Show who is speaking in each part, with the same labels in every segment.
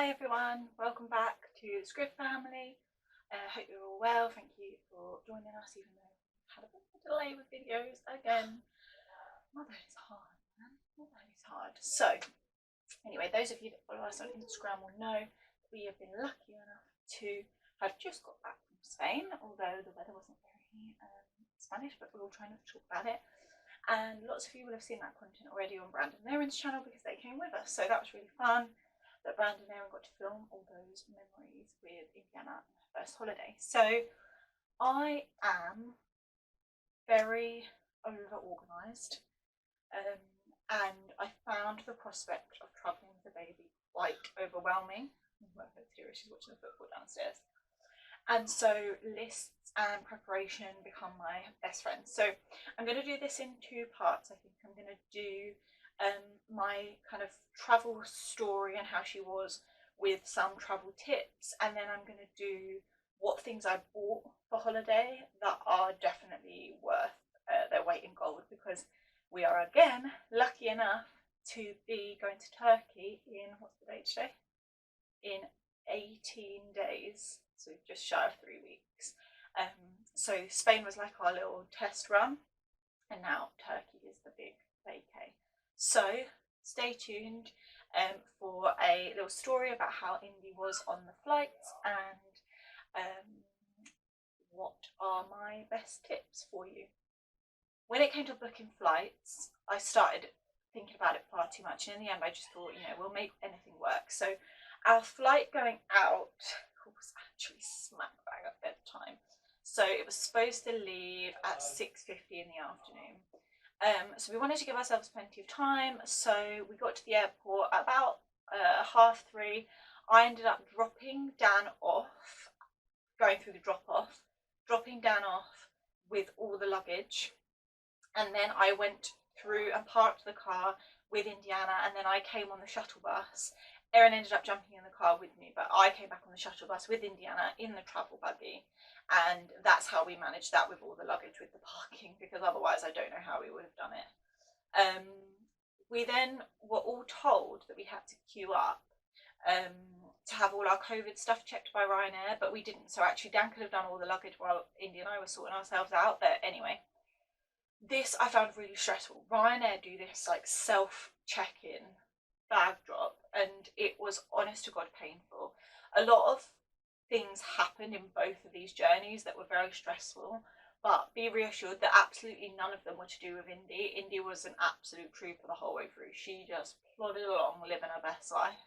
Speaker 1: Hi everyone, welcome back to the Script family. Hope you're all well. Thank you for joining us even though we had a bit of a delay with videos again. Motherhood is hard, man. Motherhood is hard. So anyway, those of you that follow us on Instagram will know that we have been lucky enough to have just got back from Spain, although the weather wasn't very Spanish, but we'll try not to talk about it. And lots of you will have seen that content already on Brandon and Erin's channel because they came with us, so that was really fun. That Brandon and Erin got to film all those memories with Indiana on her first holiday. So I am very over organised, and I found the prospect of travelling with the baby quite overwhelming. She's watching the football downstairs, and so lists and preparation become my best friends. So I'm going to do this in two parts. I think I'm going to do my kind of travel story and how she was with some travel tips, and then I'm going to do what things I bought for holiday that are definitely worth their weight in gold, because we are again lucky enough to be going to Turkey in, what's the date today? In 18 days, so just shy of 3 weeks. So Spain was like our little test run, and now Turkey is the big vacay. So stay tuned for a little story about how Indy was on the flights and what are my best tips for you. When it came to booking flights, I started thinking about it far too much, and in the end I just thought, we'll make anything work. So our flight going out was actually smack bang at bedtime. So it was supposed to leave at 6:50 in the afternoon. So we wanted to give ourselves plenty of time, so we got to the airport at about 3:30. I ended up dropping Dan off, going through the drop-off, dropping Dan off with all the luggage, and then I went through and parked the car with Indiana, and then I came on the shuttle bus. Erin ended up jumping in the car with me, but I came back on the shuttle bus with Indiana in the travel buggy, and that's how we managed that with all the luggage with the parking, because otherwise I don't know how we would have done it. We then were all told that we had to queue up to have all our COVID stuff checked by Ryanair, but we didn't. So actually Dan could have done all the luggage while Indy and I were sorting ourselves out. But anyway, this I found really stressful. Ryanair do this like self check-in bag drop, and it was honest to God painful. A lot of things happened in both of these journeys that were very stressful, but be reassured that absolutely none of them were to do with Indy. Indy was an absolute trooper the whole way through. She just plodded along living her best life.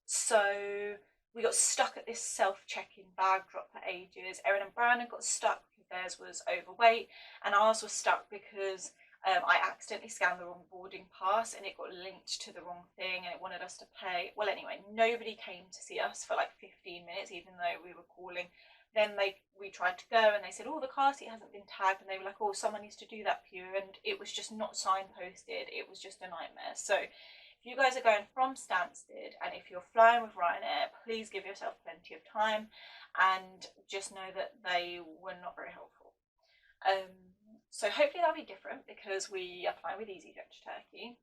Speaker 1: So we got stuck at this self-check-in bag drop for ages. Erin and Brandon got stuck because theirs was overweight, and ours was stuck because I accidentally scanned the wrong boarding pass and it got linked to the wrong thing, and it wanted us to pay. Well, anyway, nobody came to see us for like 15 minutes, even though we were calling. Then we tried to go and they said, oh, the car seat hasn't been tagged, and they were like, oh, someone needs to do that for you, and it was just not signposted. It was just a nightmare. So if you guys are going from Stansted and if you're flying with Ryanair, please give yourself plenty of time, and just know that they were not very helpful. So hopefully that'll be different because we are flying with EasyJet to Turkey,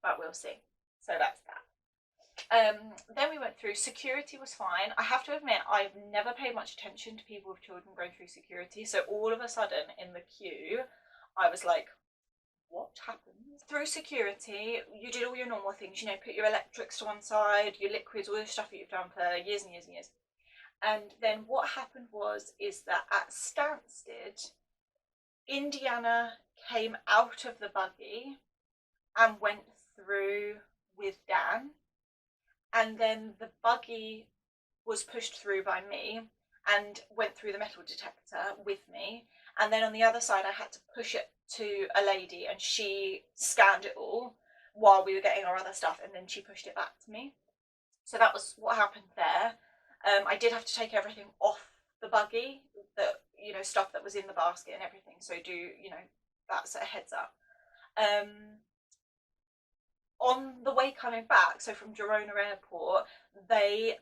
Speaker 1: but we'll see. So that's that. Then we went through security. Was fine. I have to admit, I've never paid much attention to people with children going through security, so all of a sudden in the queue I was like, what happens? Through security you did all your normal things, put your electrics to one side, your liquids, all the stuff that you've done for years and years and years. And then what happened is that at Stansted, Indiana came out of the buggy and went through with Dan, and then the buggy was pushed through by me and went through the metal detector with me, and then on the other side I had to push it to a lady and she scanned it all while we were getting our other stuff, and then she pushed it back to me. So that was what happened there. I did have to take everything off the buggy, that stuff that was in the basket and everything, so that's a heads up. On the way coming back, so from Girona Airport, they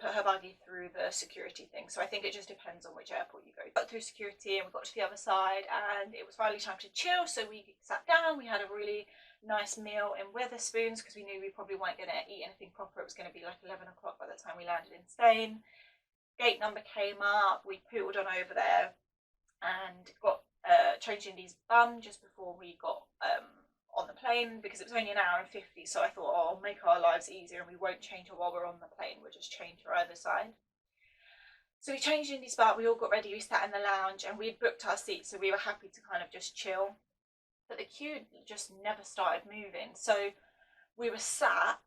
Speaker 1: put her buggy through the security thing. So I think it just depends on which airport you go. We got through security and we got to the other side, and it was finally time to chill. So we sat down, we had a really nice meal in Wetherspoons because we knew we probably weren't going to eat anything proper. It was going to be like 11 o'clock by the time we landed in Spain. Gate number came up, we poodled on over there and got changed Indy's bum just before we got on the plane, because it was only an hour and 50, so I thought, oh, I'll make our lives easier and we won't change her while we're on the plane, we'll just change her either side. So we changed Indy's bum, we all got ready, we sat in the lounge and we'd booked our seats, so we were happy to kind of just chill. But the queue just never started moving. So we were sat,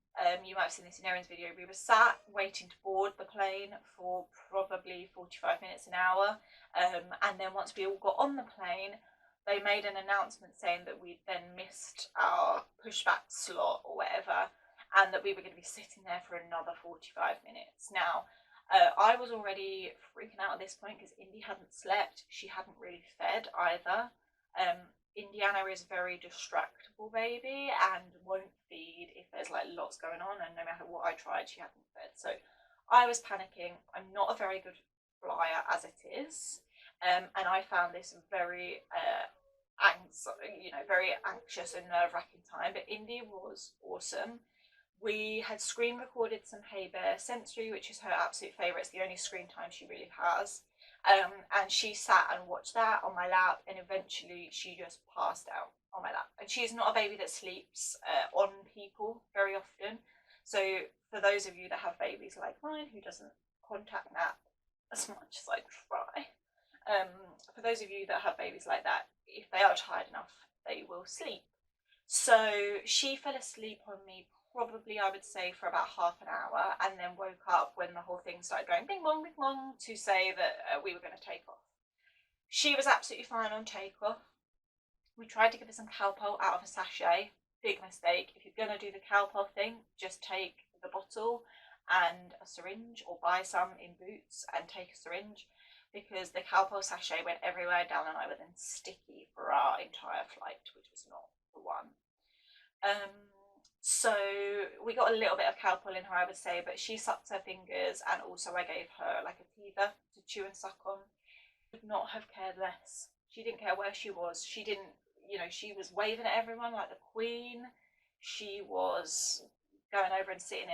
Speaker 1: you might have seen this in Erin's video, we were sat waiting to board the plane for probably 45 minutes, an hour. And then once we all got on the plane, they made an announcement saying that we'd then missed our pushback slot or whatever, and that we were going to be sitting there for another 45 minutes. Now, I was already freaking out at this point because Indy hadn't slept. She hadn't really fed either. Indiana is a very distractible baby and won't feed if there's like lots going on, and no matter what I tried, she hadn't fed. So I was panicking. I'm not a very good flyer as it is, and I found this very very anxious and nerve-wracking time. But Indy was awesome. We had screen recorded some Hey Bear sensory, which is her absolute favourite. It's the only screen time she really has. And she sat and watched that on my lap, and eventually she just passed out on my lap. And she's not a baby that sleeps on people very often. So for those of you that have babies like mine who doesn't contact nap as much as I try, for those of you that have babies like that, if they are tired enough, they will sleep. So she fell asleep on me probably, I would say, for about half an hour, and then woke up when the whole thing started going bing bong bing bong to say that we were going to take off. She was absolutely fine on takeoff. We tried to give her some Calpol out of a sachet. Big mistake. If you're going to do the Calpol thing, just take the bottle and a syringe, or buy some in Boots and take a syringe, because the Calpol sachet went everywhere. Down and I were then sticky for our entire flight, which was not the one. So we got a little bit of Calpol in her, I would say, but she sucked her fingers, and also I gave her like a teether to chew and suck on. Would not have cared less. She didn't care where she was. She didn't, she was waving at everyone like the Queen. She was going over and sitting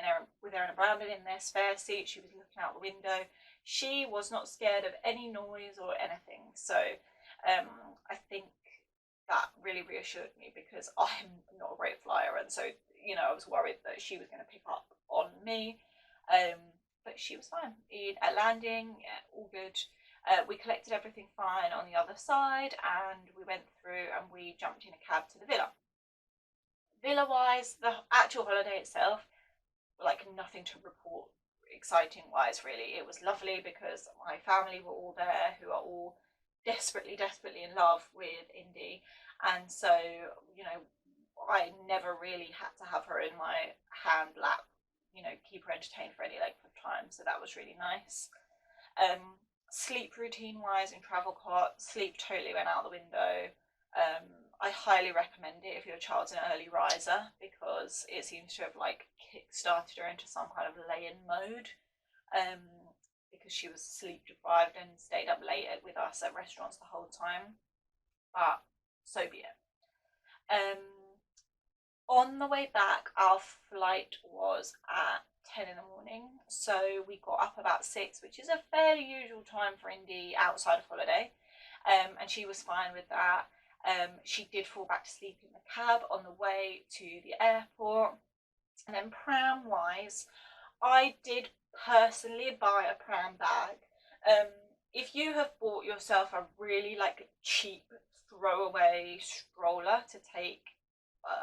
Speaker 1: with Erin and Brandon in their spare seat. She was looking out the window. She was not scared of any noise or anything. So I think that really reassured me, because I'm not a great flyer, and so I was worried that she was going to pick up on me, but she was fine. At landing, yeah, all good. We collected everything fine on the other side, and we went through and we jumped in a cab to the villa. Villa-wise, the actual holiday itself, like, nothing to report exciting-wise, really. It was lovely because my family were all there, who are all desperately in love with Indy, and so I never really had to have her in my hand lap, keep her entertained for any length of time, so that was really nice. Sleep routine wise in travel cot, sleep totally went out the window. I highly recommend it if your child's an early riser, because it seems to have like kick-started her into some kind of lay-in mode, because she was sleep deprived and stayed up late with us at restaurants the whole time, but so be it. On the way back, our flight was at 10 in the morning, so we got up about 6, which is a fairly usual time for Indy outside of holiday, and she was fine with that. She did fall back to sleep in the cab on the way to the airport. And then pram wise, I did personally buy a pram bag. If you have bought yourself a really like cheap throwaway stroller to take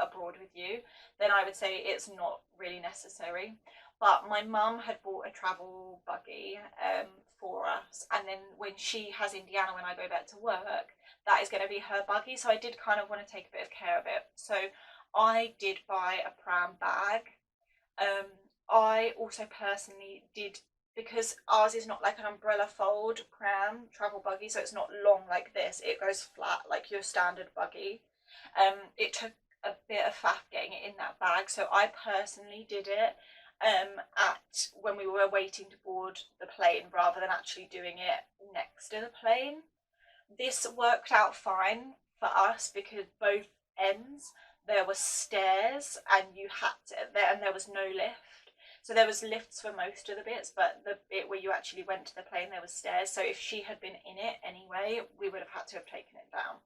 Speaker 1: abroad with you, then I would say it's not really necessary. But my mum had bought a travel buggy for us, and then when she has Indiana, when I go back to work, that is going to be her buggy, so I did kind of want to take a bit of care of it. So I did buy a pram bag. I also personally did, because ours is not like an umbrella fold pram travel buggy, so it's not long like this, it goes flat like your standard buggy. It took a bit of faff getting it in that bag, so I personally did it when we were waiting to board the plane, rather than actually doing it next to the plane. This worked out fine for us because both ends, there were stairs, and you had to, and there was no lift. So there was lifts for most of the bits, but the bit where you actually went to the plane, there was stairs. So if she had been in it anyway, we would have had to have taken it down.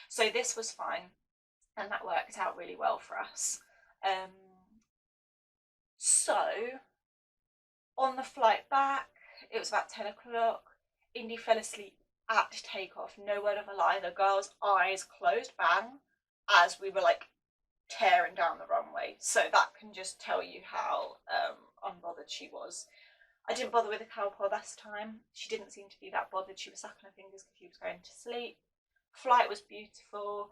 Speaker 1: So this was fine, and that worked out really well for us. So on the flight back, it was about 10 o'clock. Indy fell asleep at takeoff. No word of a lie. The girl's eyes closed, bang, as we were like tearing down the runway. So that can just tell you how unbothered she was. I didn't bother with the cowpaw this time. She didn't seem to be that bothered. She was sucking her fingers because she was going to sleep. Flight was beautiful.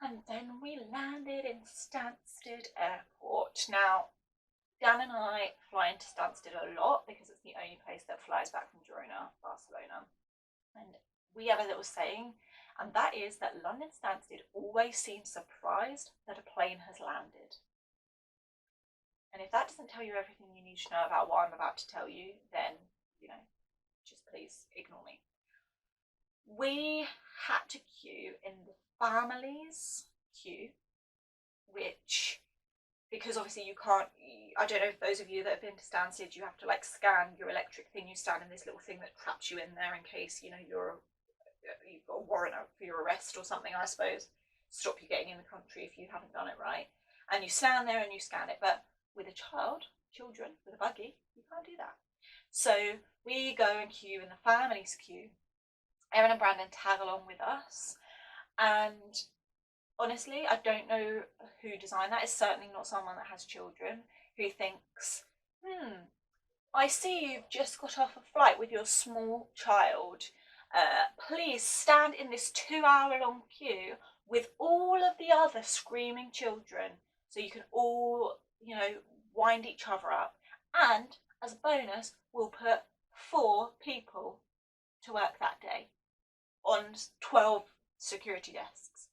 Speaker 1: And then we landed in Stansted Airport. Now, Dan and I fly into Stansted a lot because it's the only place that flies back from Girona, Barcelona. And we have a little saying, and that is that London Stansted always seems surprised that a plane has landed. And if that doesn't tell you everything you need to know about what I'm about to tell you, then, just please ignore me. We had to queue in the families queue, which, because obviously you can't, I don't know if those of you that have been to Stansted, you have to like scan your electric thing. You stand in this little thing that traps you in there in case, you've got a warrant out for your arrest or something, I suppose, stop you getting in the country if you haven't done it right. And you stand there and you scan it, but with a children with a buggy, you can't do that. So we go and queue in the families queue. Erin and Brandon tag along with us, and honestly, I don't know who designed that. It's certainly not someone that has children who thinks, I see you've just got off a flight with your small child. Please stand in this 2-hour-long queue with all of the other screaming children so you can all, wind each other up. And as a bonus, we'll put 4 people to work that day on 12 security desks.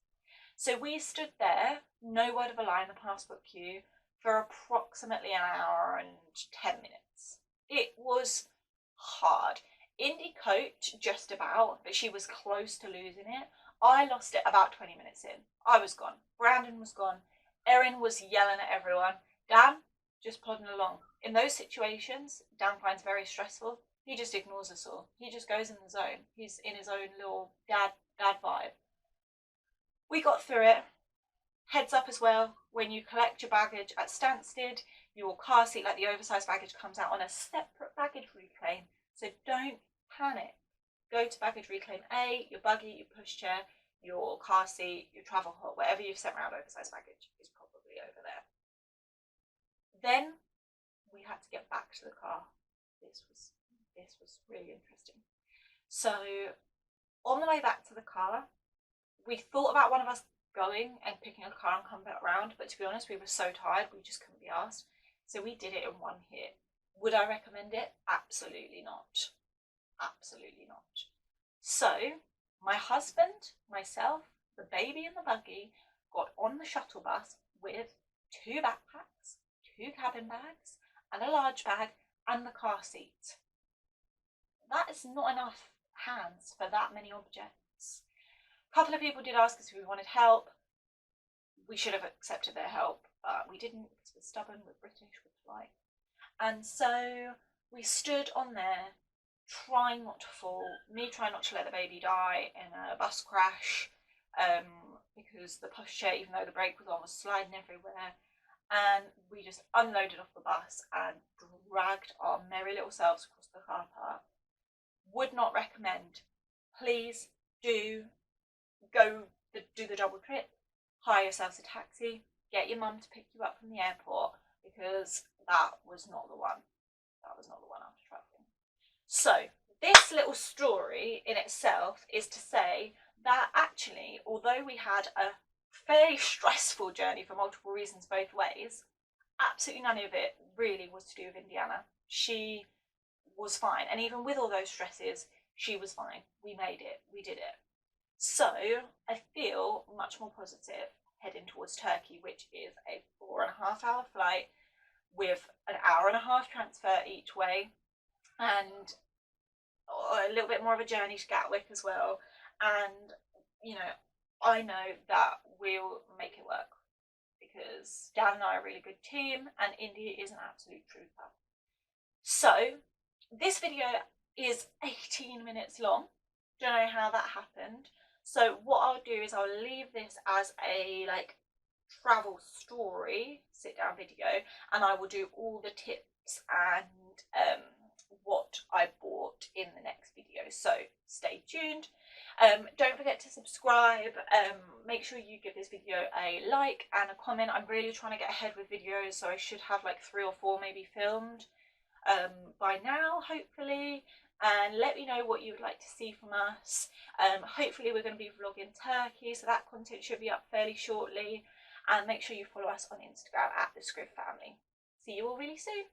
Speaker 1: So we stood there, no word of a lie, in the passport queue for approximately an hour and 10 minutes. It was hard. Indy coped just about, but she was close to losing it. I lost it about 20 minutes in. I was gone. Brandon was gone. Erin was yelling at everyone. Dan, just plodding along. In those situations, Dan finds very stressful. He just ignores us all. He just goes in the zone. He's in his own little dad vibe. We got through it. Heads up as well, when you collect your baggage at Stansted, your car seat, like the oversized baggage, comes out on a separate baggage reclaim. So don't panic. Go to baggage reclaim A, your buggy, your pushchair, your car seat, your travel hall, whatever you've sent around oversized baggage is probably over there. Then we had to get back to the car. This was really interesting. So on the way back to the car, we thought about one of us going and picking a car and come back around, but to be honest, we were so tired we just couldn't be asked. So we did it in one hit. Would I recommend it? Absolutely not. Absolutely not. So my husband, myself, the baby and the buggy got on the shuttle bus with 2 backpacks, 2 cabin bags, and a large bag, and the car seat. That is not enough hands for that many objects. A couple of people did ask us if we wanted help. We should have accepted their help. We didn't because we're stubborn, we're British, we're polite. And so we stood on there trying not to fall, me trying not to let the baby die in a bus crash, because the pushchair, even though the brake was on, was sliding everywhere. And we just unloaded off the bus and dragged our merry little selves across the car park. Would not recommend. Please do go do the double trip, hire yourselves a taxi, get your mum to pick you up from the airport, because that was not the one. That was not the one after travelling. So this little story in itself is to say that actually, although we had a fairly stressful journey for multiple reasons both ways, absolutely none of it really was to do with Indiana. She was fine, and even with all those stresses, she was fine. We made it. We did it. So I feel much more positive heading towards Turkey, which is a 4.5-hour flight with an 1.5-hour transfer each way, and a little bit more of a journey to Gatwick as well. And I know that we'll make it work. because Dan and I are a really good team and Indy is an absolute trooper. So this video is 18 minutes long. Don't know how that happened. So what I'll do is I'll leave this as a like travel story sit down video, and I will do all the tips and what I bought in the next video, so stay tuned. Don't forget to subscribe. Make sure you give this video a like and a comment. I'm really trying to get ahead with videos, so I should have like 3 or 4 maybe filmed by now, hopefully. And let me know what you would like to see from us. Hopefully we're going to be vlogging Turkey, so that content should be up fairly shortly. And make sure you follow us on Instagram at the Scriv Family. See you all really soon.